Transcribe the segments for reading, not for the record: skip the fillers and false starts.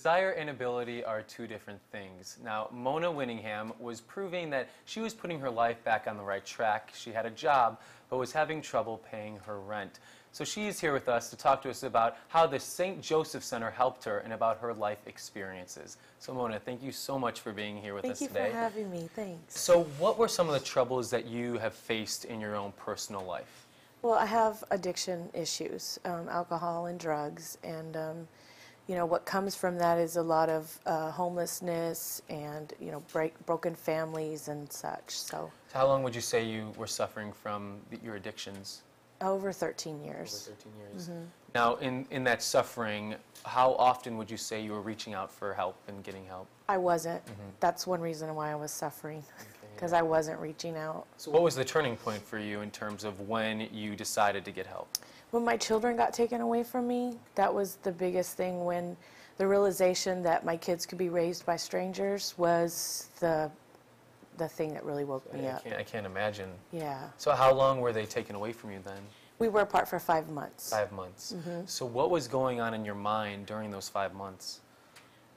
desire and ability are two different things. Now, Mona Winningham was proving that she was putting her life back on the right track. She had a job, but was having trouble paying her rent. So she is here with us to talk to us about how the St. Joseph Center helped her and about her life experiences. So Mona, thank you so much for being here with us today. Thank you for having me. Thanks. So what were some of the troubles that you have faced in your own personal life? Well, I have addiction issues, alcohol and drugs, and you know, what comes from that is a lot of homelessness and, you know, broken families and such. So how long would you say you were suffering from your addictions? over 13 years. Over 13 years. Mm-hmm. Now, in that suffering, how often would you say you were reaching out for help and getting help? I wasn't. That's one reason why I was suffering, because I wasn't reaching out. So what was the turning point for you in terms of when you decided to get help? When my children got taken away from me, that was the biggest thing. When the realization that my kids could be raised by strangers was the thing that really woke me up. I can't imagine. Yeah. So how long were they taken away from you then? We were apart for 5 months. 5 months. So what was going on in your mind during those 5 months?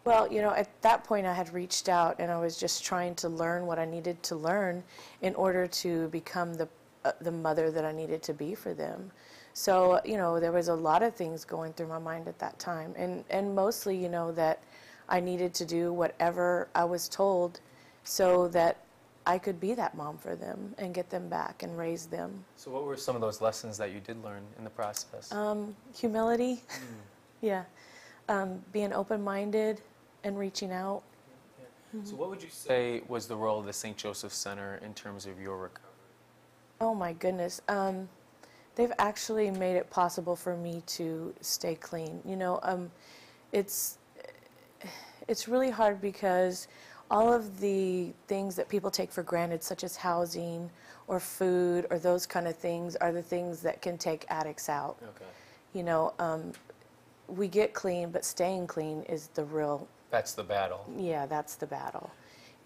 Well, you know, at that point I had reached out and I was just trying to learn what I needed to learn in order to become the mother that I needed to be for them. So, you know, there was a lot of things going through my mind at that time. And mostly, you know, that I needed to do whatever I was told so that I could be that mom for them and get them back and raise them. So what were some of those lessons that you did learn in the process? Humility, yeah. Being open-minded and reaching out. So what would you say was the role of the St. Joseph Center in terms of your recovery? Oh my goodness. They've actually made it possible for me to stay clean. You know, it's really hard because all of the things that people take for granted, such as housing or food or those kind of things, are the things that can take addicts out. Okay. You know, we get clean, but staying clean is the real... That's the battle. Yeah, that's the battle.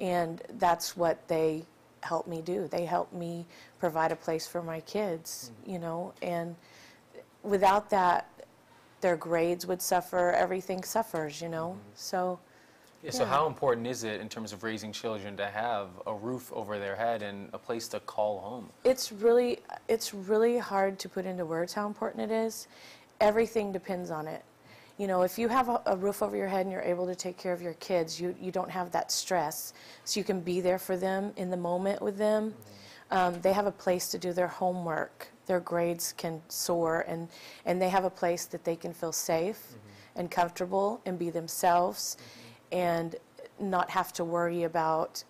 And that's what they help me do. They help me provide a place for my kids, you know, and without that, their grades would suffer, everything suffers, you know, so... Yeah, so how important is it in terms of raising children to have a roof over their head and a place to call home? It's really hard to put into words how important it is. Everything depends on it. You know, if you have a roof over your head and you're able to take care of your kids, you don't have that stress. So you can be there for them in the moment with them. They have a place to do their homework. Their grades can soar, and they have a place that they can feel safe and comfortable and be themselves. And not have to worry about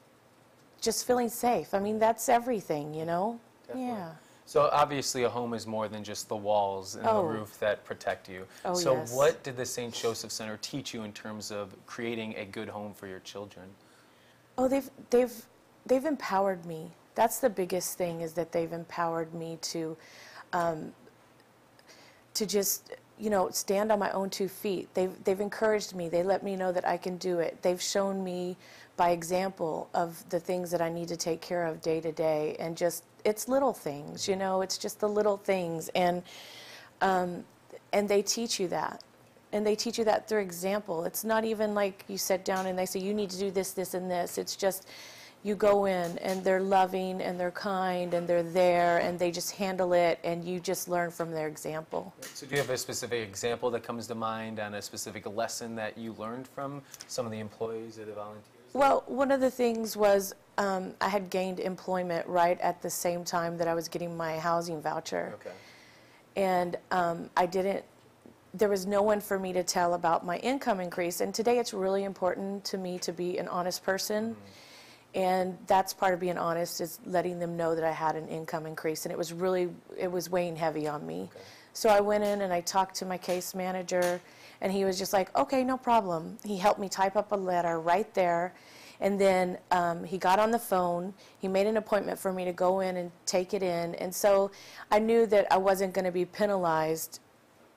just feeling safe. I mean, that's everything, you know? Definitely. Yeah. So obviously a home is more than just the walls and the roof that protect you. Oh, so yes. What did the St. Joseph Center teach you in terms of creating a good home for your children? Oh, they've empowered me. That's the biggest thing, is that they've empowered me to just, you know, stand on my own 2 feet. They've encouraged me. They let me know that I can do it. They've shown me by example of the things that I need to take care of day to day, and just, it's little things, you know, it's just the little things, and they teach you that. And they teach you that through example. It's not even like you sit down and they say, you need to do this, this, and this. It's just, you go in and they're loving and they're kind and they're there and they just handle it, and you just learn from their example. So do you have a specific example that comes to mind on a specific lesson that you learned from some of the employees or the volunteers? Well, one of the things was I had gained employment right at the same time that I was getting my housing voucher. Okay. And there was no one for me to tell about my income increase. And today it's really important to me to be an honest person. And that's part of being honest, is letting them know that I had an income increase. And it was weighing heavy on me. Okay. So I went in and I talked to my case manager, and he was just like, okay, no problem. He helped me type up a letter right there. And then he got on the phone. He made an appointment for me to go in and take it in. And so I knew that I wasn't going to be penalized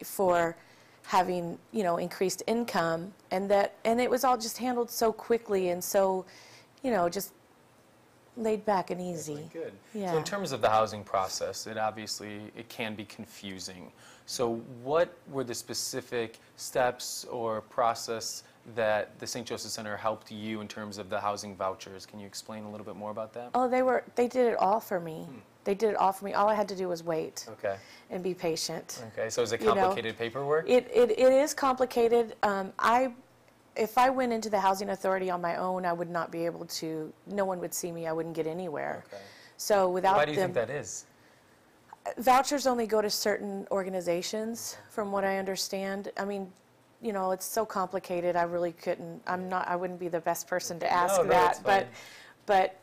for having, you know, increased income. And it was all just handled so quickly and so, you know, just laid back and easy. Good. Yeah. So in terms of the housing process, it can be confusing. So what were the specific steps or process that the St. Joseph Center helped you in terms of the housing vouchers? Can you explain a little bit more about that? Oh, they did it all for me. They did it all for me. All I had to do was wait. Okay. And be patient. Okay. So is it complicated paperwork? It is complicated. If I went into the housing authority on my own, I would not be able to. No one would see me. I wouldn't get anywhere. Okay. So without Why do you think that is? Vouchers only go to certain organizations, from what I understand. I mean, you know, it's so complicated. I really couldn't. I wouldn't be the best person to ask that. But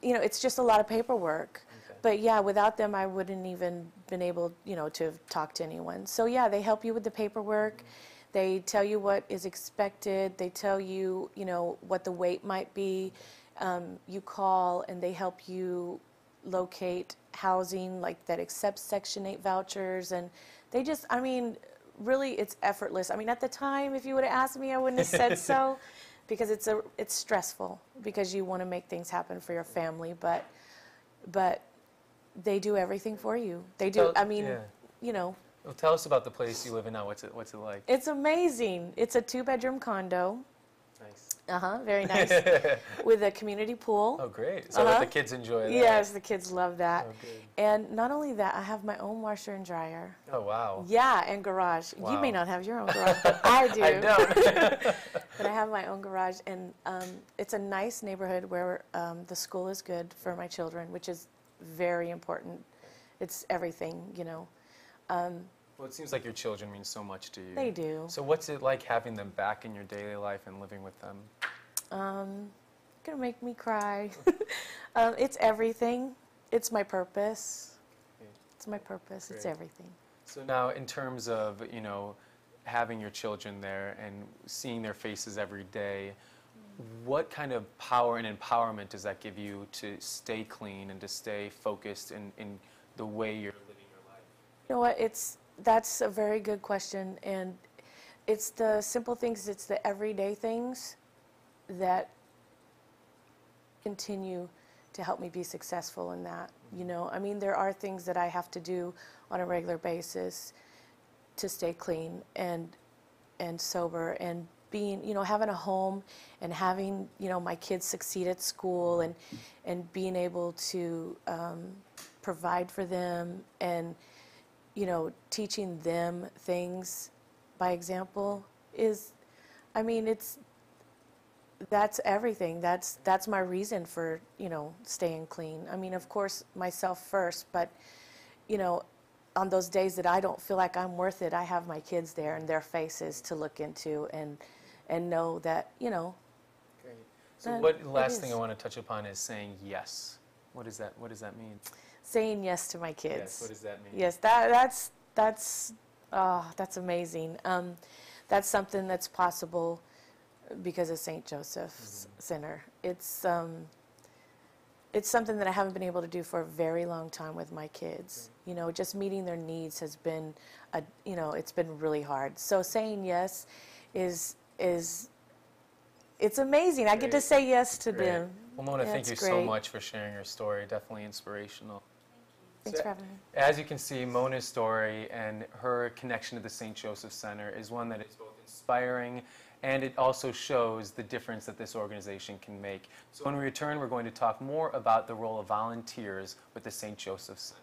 you know, it's just a lot of paperwork. Okay. But yeah, without them, I wouldn't even been able, you know, to talk to anyone. So yeah, they help you with the paperwork. They tell you what is expected. They tell you, you know, what the wait might be. You call and they help you locate housing like that accepts Section 8 vouchers. And they just, I mean, really it's effortless. I mean, at the time, if you would have asked me, I wouldn't have said so, because it's stressful because you want to make things happen for your family. But they do everything for you. They do, I mean, you know. Well, tell us about the place you live in now. What's it like? It's amazing. It's a 2-bedroom condo. Nice. Very nice. With a community pool. Oh, great. So that the kids enjoy that. Yes, the kids love that. Oh, good. And not only that, I have my own washer and dryer. Oh, wow. Yeah, and garage. Wow. You may not have your own garage, but I do. I don't. But I have my own garage, and it's a nice neighborhood where the school is good for my children, which is very important. It's everything, you know. Well, it seems like your children mean so much to you. They do. So what's it like having them back in your daily life and living with them? Gonna make me cry. It's everything. It's my purpose. It's my purpose. Great. It's everything. So now, in terms of, you know, having your children there and seeing their faces every day, what kind of power and empowerment does that give you to stay clean and to stay focused in the way you're living your life? You know what? That's a very good question, and it's the simple things, it's the everyday things that continue to help me be successful in that. You know, I mean, there are things that I have to do on a regular basis to stay clean and sober, and being, you know, having a home and having, you know, my kids succeed at school and being able to provide for them, and you know, teaching them things by example is, I mean, that's everything. That's my reason for, you know, staying clean. I mean, of course, myself first, but, you know, on those days that I don't feel like I'm worth it, I have my kids there and their faces to look into and know that, you know. Great. So what last thing I want to touch upon is saying yes. What does that mean? Saying yes to my kids. Yes, what does that mean? Yes, that's amazing. That's something that's possible because of St. Joseph's Center. It's something that I haven't been able to do for a very long time with my kids. You know, just meeting their needs has been, you know, it's been really hard. So saying yes is it's amazing. I get to say yes to them. Well, Mona, thank you so much for sharing your story. Definitely inspirational. Thanks for having me. As you can see, Mona's story and her connection to the St. Joseph Center is one that is both inspiring, and it also shows the difference that this organization can make. So when we return, we're going to talk more about the role of volunteers with the St. Joseph Center.